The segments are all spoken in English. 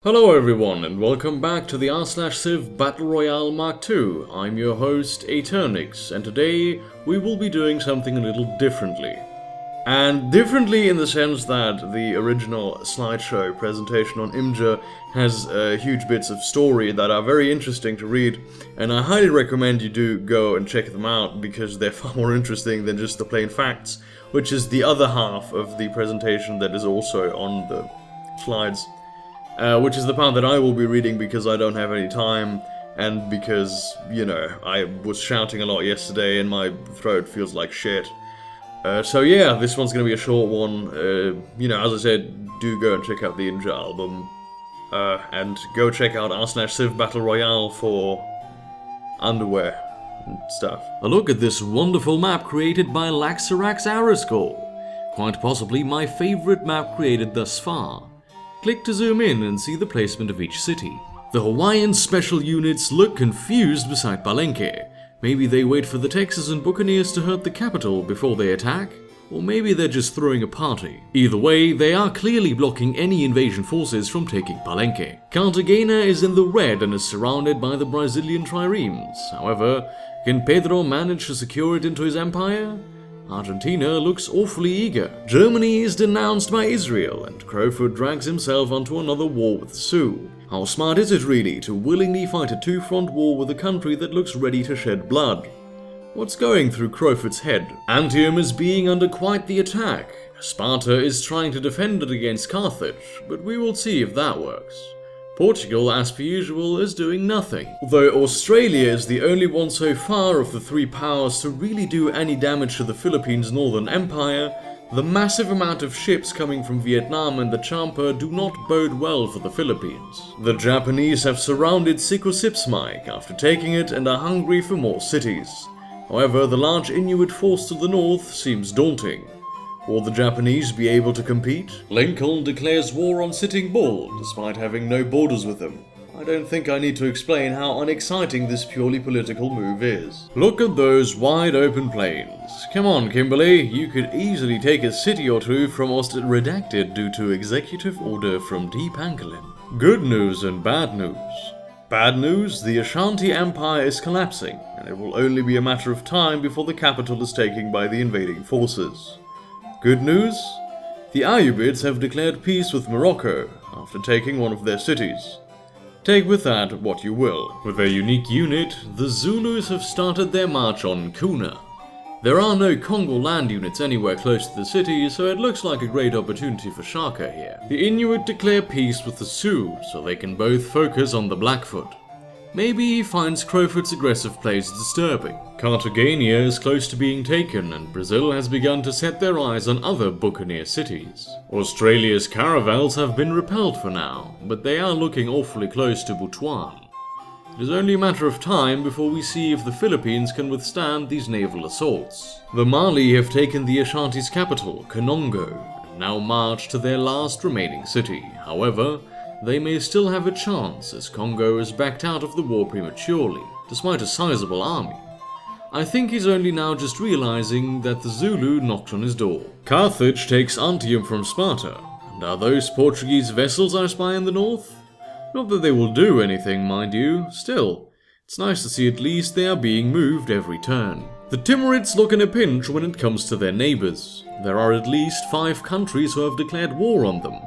Hello everyone and welcome back to the r/Civ Battle Royale Mark II. I'm your host Eternix and today we will be doing something a little differently. And differently in the sense that the original slideshow presentation on Imgur has huge bits of story that are very interesting to read, and I highly recommend you do go and check them out because they're far more interesting than just the plain facts, which is the other half of the presentation that is also on the slides. Which is the part that I will be reading because I don't have any time, and because, you know, I was shouting a lot yesterday and my throat feels like shit. So yeah, this one's gonna be a short one. As I said, do go and check out the Imgur album. And go check out r/Civ Battle Royale for underwear and stuff. A look at this wonderful map created by Laxarax Arascol. Quite possibly my favorite map created thus far. Click to zoom in and see the placement of each city. The Hawaiian special units look confused beside Palenque. Maybe they wait for the Texas and Buccaneers to hurt the capital before they attack? Or maybe they're just throwing a party. Either way, they are clearly blocking any invasion forces from taking Palenque. Cartagena is in the red and is surrounded by the Brazilian triremes. However, can Pedro manage to secure it into his empire? Argentina looks awfully eager. Germany is denounced by Israel, and Crowfoot drags himself onto another war with the Sioux. How smart is it really to willingly fight a two-front war with a country that looks ready to shed blood? What's going through Crowfoot's head? Antium is being under quite the attack. Sparta is trying to defend it against Carthage, but we will see if that works. Portugal, as per usual, is doing nothing. Though Australia is the only one so far of the three powers to really do any damage to the Philippines' northern empire, the massive amount of ships coming from Vietnam and the Champa do not bode well for the Philippines. The Japanese have surrounded Sikosipsmike after taking it and are hungry for more cities. However, the large Inuit force to the north seems daunting. Will the Japanese be able to compete? Lincoln declares war on Sitting Bull, despite having no borders with them. I don't think I need to explain how unexciting this purely political move is. Look at those wide open plains. Come on, Kimberly, you could easily take a city or two from redacted due to executive order from TPangolin. Good news and bad news. Bad news, the Ashanti Empire is collapsing, and it will only be a matter of time before the capital is taken by the invading forces. Good news? The Ayyubids have declared peace with Morocco after taking one of their cities. Take with that what you will. With their unique unit, the Zulus have started their march on Kuna. There are no Congo land units anywhere close to the city, so it looks like a great opportunity for Shaka here. The Inuit declare peace with the Sioux, so they can both focus on the Blackfoot. Maybe he finds Crowfoot's aggressive plays disturbing. Cartagena is close to being taken, and Brazil has begun to set their eyes on other buccaneer cities. Australia's caravels have been repelled for now, but they are looking awfully close to Butuan. It is only a matter of time before we see if the Philippines can withstand these naval assaults. The Mali have taken the Ashanti's capital, Konongo, and now march to their last remaining city. However, they may still have a chance, as Congo has backed out of the war prematurely, despite a sizable army. I think he's only now just realizing that the Zulu knocked on his door. Carthage takes Antium from Sparta, and are those Portuguese vessels I spy in the north? Not that they will do anything, mind you, still, it's nice to see at least they are being moved every turn. The Timurids look in a pinch when it comes to their neighbors. There are at least 5 countries who have declared war on them,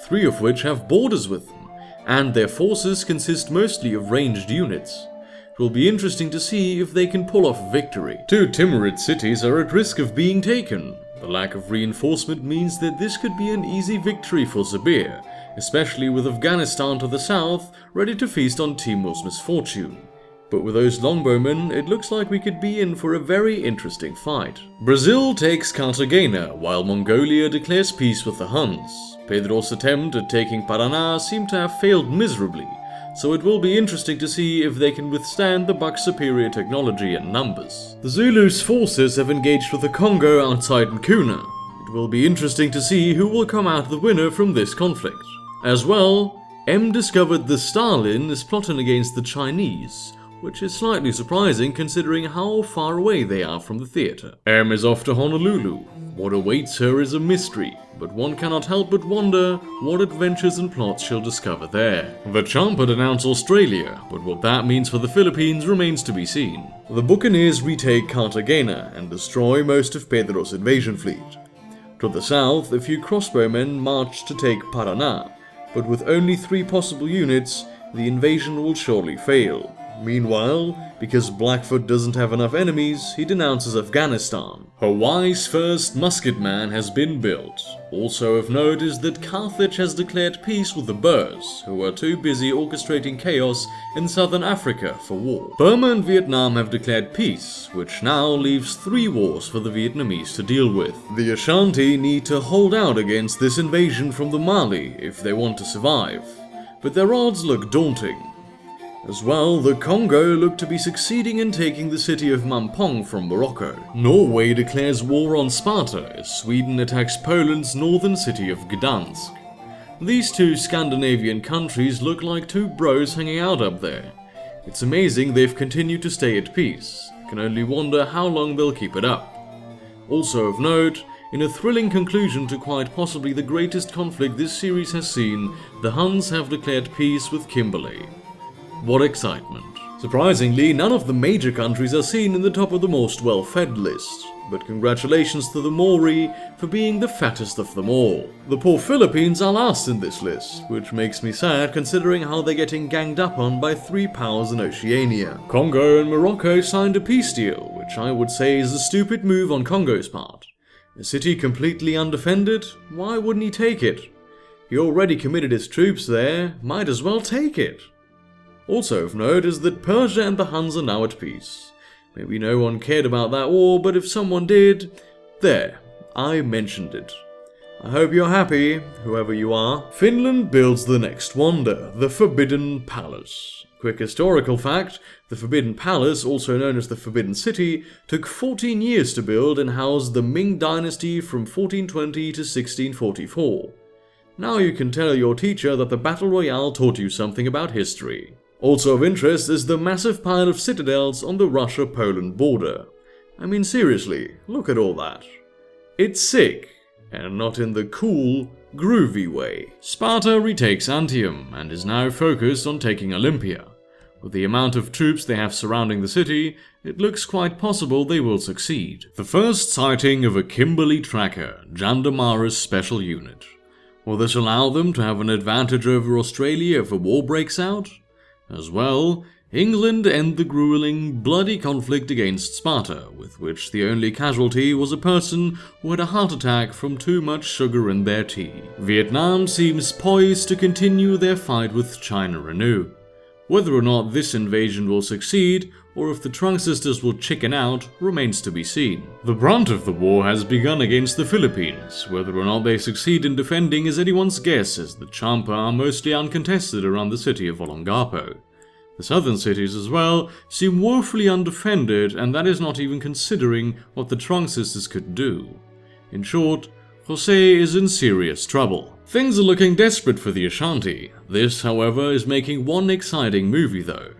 3 of which have borders with them, and their forces consist mostly of ranged units. It will be interesting to see if they can pull off victory. 2 Timurid cities are at risk of being taken. The lack of reinforcement means that this could be an easy victory for Zabir, especially with Afghanistan to the south, ready to feast on Timur's misfortune. But with those longbowmen, it looks like we could be in for a very interesting fight. Brazil takes Cartagena, while Mongolia declares peace with the Huns. Pedro's attempt at taking Paraná seemed to have failed miserably, so it will be interesting to see if they can withstand the Bucks' superior technology and numbers. The Zulus' forces have engaged with the Congo outside Nkuna. It will be interesting to see who will come out the winner from this conflict. As well, M discovered the Stalin is plotting against the Chinese, which is slightly surprising considering how far away they are from the theater. M is off to Honolulu. What awaits her is a mystery, but one cannot help but wonder what adventures and plots she'll discover there. The Champ had announced Australia, but what that means for the Philippines remains to be seen. The buccaneers retake Cartagena and destroy most of Pedro's invasion fleet. To the south, a few crossbowmen march to take Paraná, but with only 3 possible units, the invasion will surely fail. Meanwhile, because Blackfoot doesn't have enough enemies, he denounces Afghanistan. Hawaii's first musketman has been built. Also of note is that Carthage has declared peace with the Boers, who are too busy orchestrating chaos in southern Africa for war. Burma and Vietnam have declared peace, which now leaves 3 wars for the Vietnamese to deal with. The Ashanti need to hold out against this invasion from the Mali if they want to survive, but their odds look daunting. As well, the Congo look to be succeeding in taking the city of Mampong from Morocco. Norway declares war on Sparta as Sweden attacks Poland's northern city of Gdansk. These 2 Scandinavian countries look like 2 bros hanging out up there. It's amazing they've continued to stay at peace. I can only wonder how long they'll keep it up. Also of note, in a thrilling conclusion to quite possibly the greatest conflict this series has seen, the Huns have declared peace with Kimberley. What excitement. Surprisingly, none of the major countries are seen in the top of the most well-fed list, but congratulations to the Maori for being the fattest of them all. The poor Philippines are last in this list, which makes me sad considering how they're getting ganged up on by 3 powers in Oceania. Congo and Morocco signed a peace deal, which I would say is a stupid move on Congo's part. A city completely undefended? Why wouldn't he take it? He already committed his troops there, might as well take it. Also of note is that Persia and the Huns are now at peace. Maybe no one cared about that war, but if someone did, there, I mentioned it. I hope you're happy, whoever you are. Finland builds the next wonder, the Forbidden Palace. Quick historical fact, the Forbidden Palace, also known as the Forbidden City, took 14 years to build and housed the Ming Dynasty from 1420 to 1644. Now you can tell your teacher that the Battle Royale taught you something about history. Also of interest is the massive pile of citadels on the Russia-Poland border. I mean seriously, look at all that. It's sick, and not in the cool, groovy way. Sparta retakes Antium and is now focused on taking Olympia. With the amount of troops they have surrounding the city, it looks quite possible they will succeed. The first sighting of a Kimberley tracker, Jandamarra's special unit. Will this allow them to have an advantage over Australia if a war breaks out? As well, England end the grueling, bloody conflict against Sparta, with which the only casualty was a person who had a heart attack from too much sugar in their tea. Vietnam seems poised to continue their fight with China anew. Whether or not this invasion will succeed, or if the Trunk sisters will chicken out, remains to be seen. The brunt of the war has begun against the Philippines. Whether or not they succeed in defending is anyone's guess, as the Champa are mostly uncontested around the city of Olongapo. The southern cities as well seem woefully undefended, and that is not even considering what the Trunk sisters could do. In short, Jose is in serious trouble. Things are looking desperate for the Ashanti. This, however, is making one exciting movie though.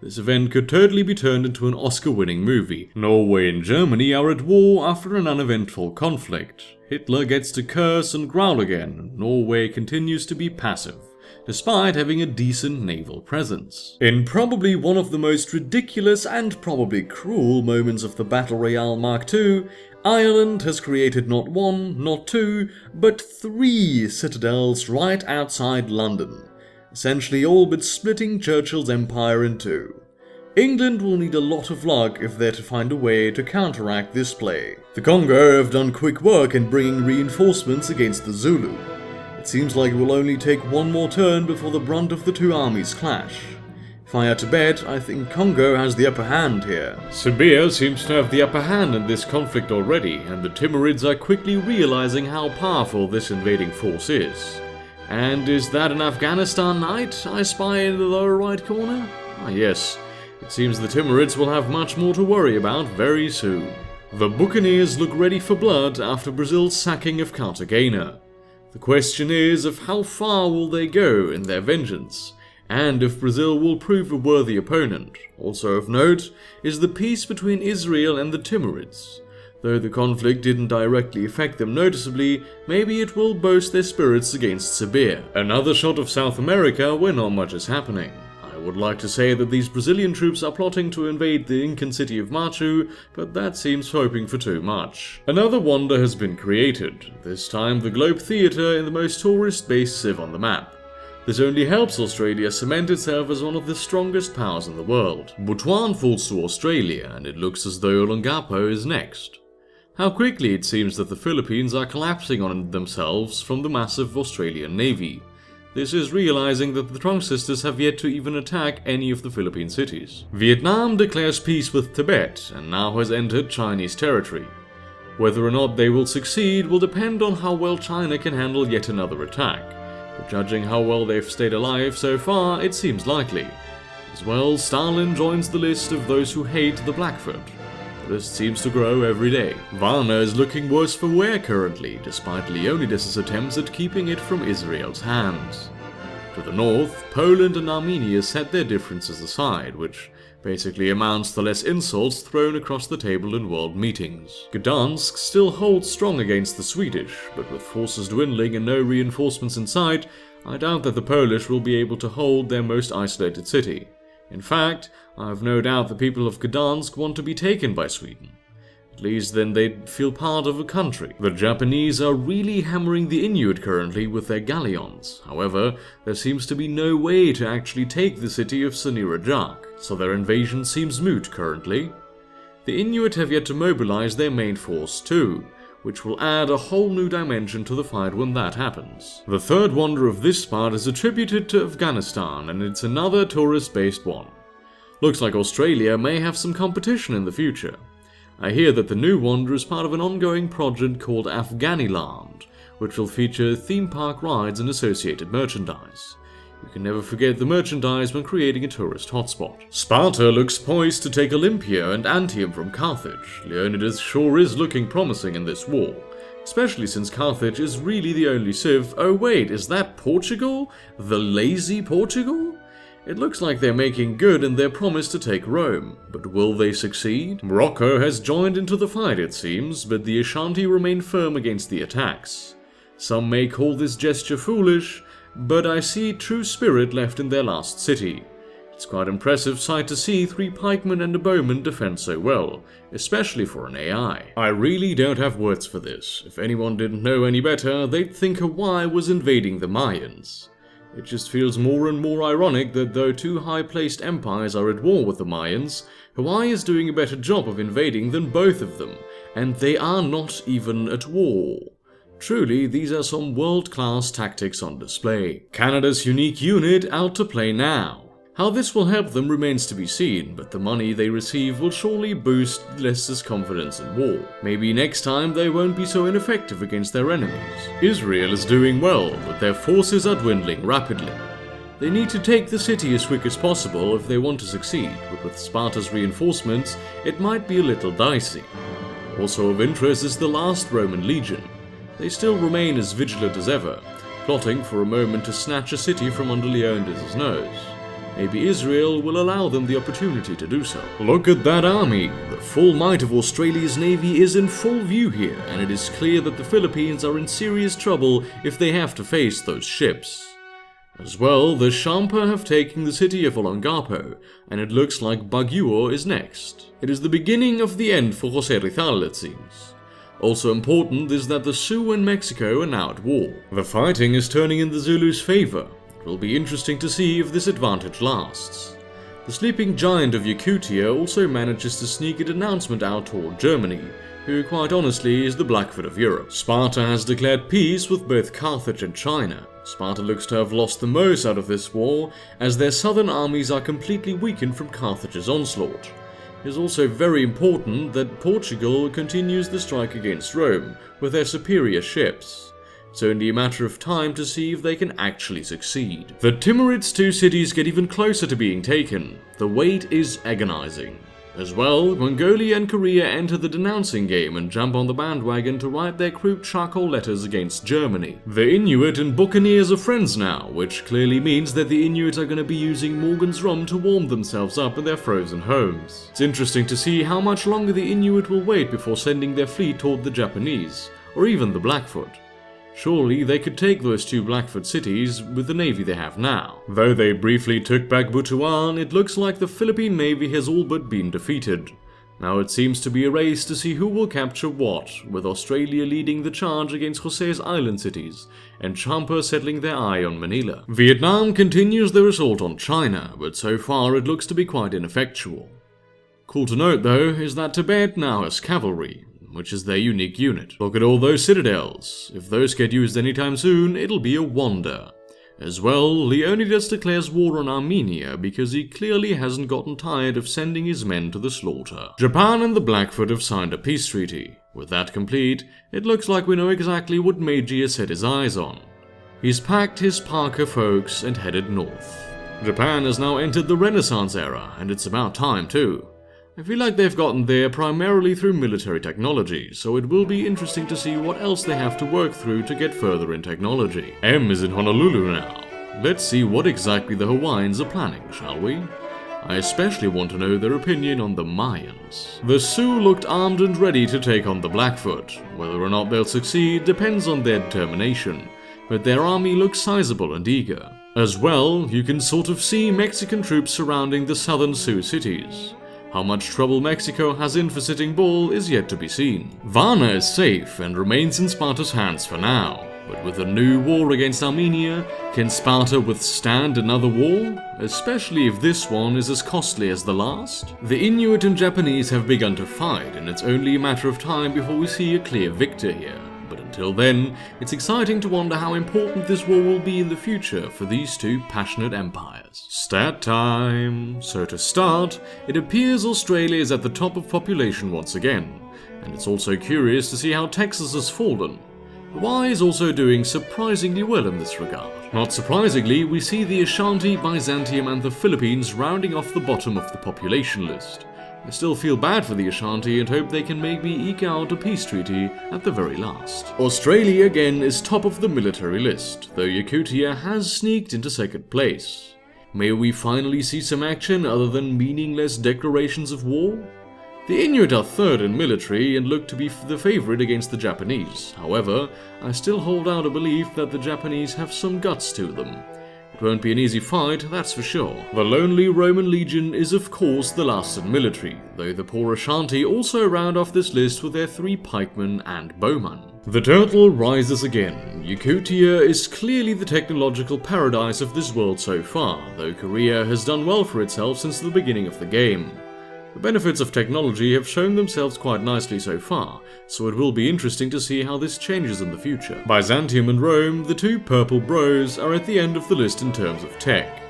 This event could totally be turned into an Oscar-winning movie. Norway and Germany are at war after an uneventful conflict. Hitler gets to curse and growl again. Norway continues to be passive, despite having a decent naval presence. In probably one of the most ridiculous and probably cruel moments of the Battle Royale Mark II, Ireland has created not 1, not 2, but 3 citadels right outside London, essentially all but splitting Churchill's empire in 2. England will need a lot of luck if they're to find a way to counteract this play. The Congo have done quick work in bringing reinforcements against the Zulu. It seems like it will only take one more turn before the brunt of the 2 armies clash. If I had to bet, I think Congo has the upper hand here. Serbia seems to have the upper hand in this conflict already, and the Timurids are quickly realizing how powerful this invading force is. And is that an Afghanistan knight I spy in the lower right corner? Ah yes, it seems the Timurids will have much more to worry about very soon. The Buccaneers look ready for blood after Brazil's sacking of Cartagena. The question is of how far will they go in their vengeance, and if Brazil will prove a worthy opponent. Also of note is the peace between Israel and the Timurids. Though the conflict didn't directly affect them noticeably, maybe it will boost their spirits against Siberia. Another shot of South America where not much is happening. I would like to say that these Brazilian troops are plotting to invade the Incan city of Machu, but that seems hoping for too much. Another wonder has been created, this time the Globe Theatre in the most tourist-based civ on the map. This only helps Australia cement itself as one of the strongest powers in the world. Butuan falls to Australia, and it looks as though Olongapo is next. How quickly it seems that the Philippines are collapsing on themselves from the massive Australian navy. This is realizing that the Trunk Sisters have yet to even attack any of the Philippine cities. Vietnam declares peace with Tibet and now has entered Chinese territory. Whether or not they will succeed will depend on how well China can handle yet another attack. But judging how well they've stayed alive so far, it seems likely. As well, Stalin joins the list of those who hate the Blackfoot. The list seems to grow every day. Varna is looking worse for wear currently, despite Leonidas's attempts at keeping it from Israel's hands. To the north, Poland and Armenia set their differences aside, which basically amounts to less insults thrown across the table in world meetings. Gdansk still holds strong against the Swedish, but with forces dwindling and no reinforcements in sight, I doubt that the Polish will be able to hold their most isolated city. In fact, I have no doubt the people of Gdansk want to be taken by Sweden. At least then they'd feel part of a country. The Japanese are really hammering the Inuit currently with their galleons. However, there seems to be no way to actually take the city of Sinirajak, so their invasion seems moot currently. The Inuit have yet to mobilize their main force too, which will add a whole new dimension to the fight when that happens. The third wonder of this part is attributed to Afghanistan, and it's another tourist-based one. Looks like Australia may have some competition in the future. I hear that the new wonder is part of an ongoing project called Afghaniland, which will feature theme park rides and associated merchandise. You can never forget the merchandise when creating a tourist hotspot. Sparta looks poised to take Olympia and Antium from Carthage. Leonidas sure is looking promising in this war, especially since Carthage is really the only civ. Oh wait, is that Portugal? The lazy Portugal? It looks like they're making good in their promise to take Rome, but will they succeed? Morocco has joined into the fight it seems, but the Ashanti remain firm against the attacks. Some may call this gesture foolish, but I see true spirit left in their last city. It's quite impressive sight to see 3 pikemen and a bowman defend so well, especially for an AI. I really don't have words for this. If anyone didn't know any better, they'd think Hawaii was invading the Mayans. It just feels more and more ironic that though 2 high-placed empires are at war with the Mayans, Hawaii is doing a better job of invading than both of them, and they are not even at war. Truly, these are some world-class tactics on display. Canada's unique unit out to play now. How this will help them remains to be seen, but the money they receive will surely boost Leicester's confidence in war. Maybe next time they won't be so ineffective against their enemies. Israel is doing well, but their forces are dwindling rapidly. They need to take the city as quick as possible if they want to succeed, but with Sparta's reinforcements, it might be a little dicey. Also of interest is the last Roman legion. They still remain as vigilant as ever, plotting for a moment to snatch a city from under Leonidas' nose. Maybe Israel will allow them the opportunity to do so. Look at that army! The full might of Australia's navy is in full view here, and it is clear that the Philippines are in serious trouble if they have to face those ships. As well, the Shampa have taken the city of Olongapo, and it looks like Baguio is next. It is the beginning of the end for Jose Rizal, it seems. Also important is that the Sioux and Mexico are now at war. The fighting is turning in the Zulus' favor. It will be interesting to see if this advantage lasts. The sleeping giant of Yakutia also manages to sneak an announcement out toward Germany, who quite honestly is the Blackfoot of Europe. Sparta has declared peace with both Carthage and China. Sparta looks to have lost the most out of this war, as their southern armies are completely weakened from Carthage's onslaught. It is also very important that Portugal continues the strike against Rome with their superior ships. It's only a matter of time to see if they can actually succeed. The Timurids' 2 cities get even closer to being taken. The wait is agonizing. As well, Mongolia and Korea enter the denouncing game and jump on the bandwagon to write their crude charcoal letters against Germany. The Inuit and Buccaneers are friends now, which clearly means that the Inuit are going to be using Morgan's rum to warm themselves up in their frozen homes. It's interesting to see how much longer the Inuit will wait before sending their fleet toward the Japanese, or even the Blackfoot. Surely they could take those two Blackfoot cities with the navy they have now. Though they briefly took back Butuan, it looks like the Philippine navy has all but been defeated. Now it seems to be a race to see who will capture what, with Australia leading the charge against Jose's island cities, and Champa settling their eye on Manila. Vietnam continues their assault on China, but so far it looks to be quite ineffectual. Cool to note though is that Tibet now has cavalry, which is their unique unit. Look at all those citadels. If those get used anytime soon, it'll be a wonder. As well, Leonidas declares war on Armenia because he clearly hasn't gotten tired of sending his men to the slaughter. Japan and the Blackfoot have signed a peace treaty. With that complete, it looks like we know exactly what Meiji has set his eyes on. He's packed his Parker folks and headed north. Japan has now entered the Renaissance era, and it's about time too. I feel like they've gotten there primarily through military technology, so it will be interesting to see what else they have to work through to get further in technology. M is in Honolulu now. Let's see what exactly the Hawaiians are planning, shall we? I especially want to know their opinion on the Mayans. The Sioux looked armed and ready to take on the Blackfoot. Whether or not they'll succeed depends on their determination, but their army looks sizable and eager. As well, you can sort of see Mexican troops surrounding the southern Sioux cities. How much trouble Mexico has in for Sitting Bull is yet to be seen. Varna is safe and remains in Sparta's hands for now, but with a new war against Armenia, can Sparta withstand another war? Especially if this one is as costly as the last? The Inuit and Japanese have begun to fight, and it's only a matter of time before we see a clear victor here. But until then, it's exciting to wonder how important this war will be in the future for these two passionate empires. Stat time! So to start, it appears Australia is at the top of population once again, and it's also curious to see how Texas has fallen. Hawaii is also doing surprisingly well in this regard. Not surprisingly, we see the Ashanti, Byzantium and the Philippines rounding off the bottom of the population list. I still feel bad for the Ashanti and hope they can maybe eke out a peace treaty at the very last. Australia again is top of the military list, though Yakutia has sneaked into second place. May we finally see some action other than meaningless declarations of war? The Inuit are third in military and look to be the favorite against the Japanese. However, I still hold out a belief that the Japanese have some guts to them. It won't be an easy fight, that's for sure. The lonely Roman legion is of course the last in military, though the poor Ashanti also round off this list with their 3 pikemen and bowmen. The turtle rises again. Yakutia is clearly the technological paradise of this world so far, though Korea has done well for itself since the beginning of the game. The benefits of technology have shown themselves quite nicely so far, so it will be interesting to see how this changes in the future. Byzantium and Rome, the 2 purple bros, are at the end of the list in terms of tech.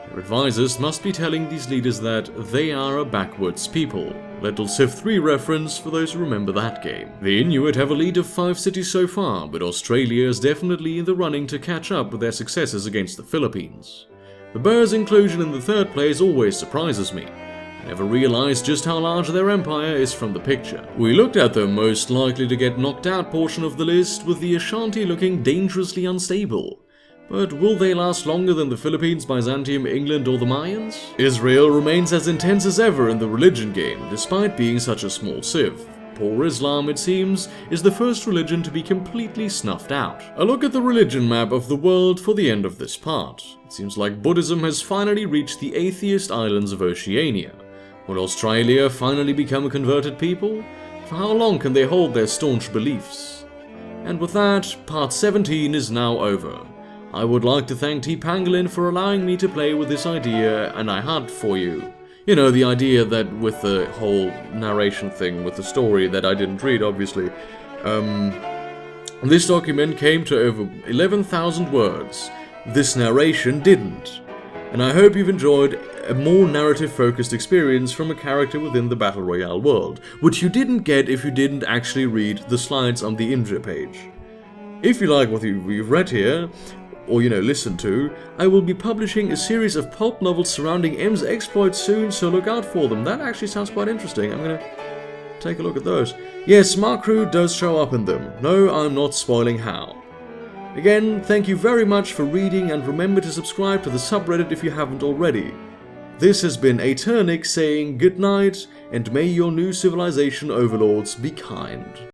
Their advisors must be telling these leaders that they are a backwards people. Little Civ 3 reference for those who remember that game. The Inuit have a lead of 5 cities so far, but Australia is definitely in the running to catch up with their successes against the Philippines. The Boers' inclusion in the 3rd place always surprises me. I never realized just how large their empire is from the picture. We looked at the most likely to get knocked out portion of the list, with the Ashanti looking dangerously unstable. But will they last longer than the Philippines, Byzantium, England or the Mayans? Israel remains as intense as ever in the religion game, despite being such a small civ. Poor Islam, it seems, is the first religion to be completely snuffed out. A look at the religion map of the world for the end of this part. It seems like Buddhism has finally reached the atheist islands of Oceania. Will Australia finally become a converted people? For how long can they hold their staunch beliefs? And with that, part 17 is now over. I would like to thank TPangolin for allowing me to play with this idea, and I had for you. You know, the idea that with the whole narration thing, with the story that I didn't read, obviously. This document came to over 11,000 words. This narration didn't. And I hope you've enjoyed a more narrative-focused experience from a character within the Battle Royale world, which you didn't get if you didn't actually read the slides on the Indra page. If you like what you've read here, or listen to, I will be publishing a series of pulp novels surrounding M's exploits soon, so look out for them. That actually sounds quite interesting. I'm gonna take a look at those. Yes, Markru does show up in them. No, I'm not spoiling how. Again, thank you very much for reading, and remember to subscribe to the subreddit if you haven't already. This has been Eternix saying good night, and may your new civilization overlords be kind.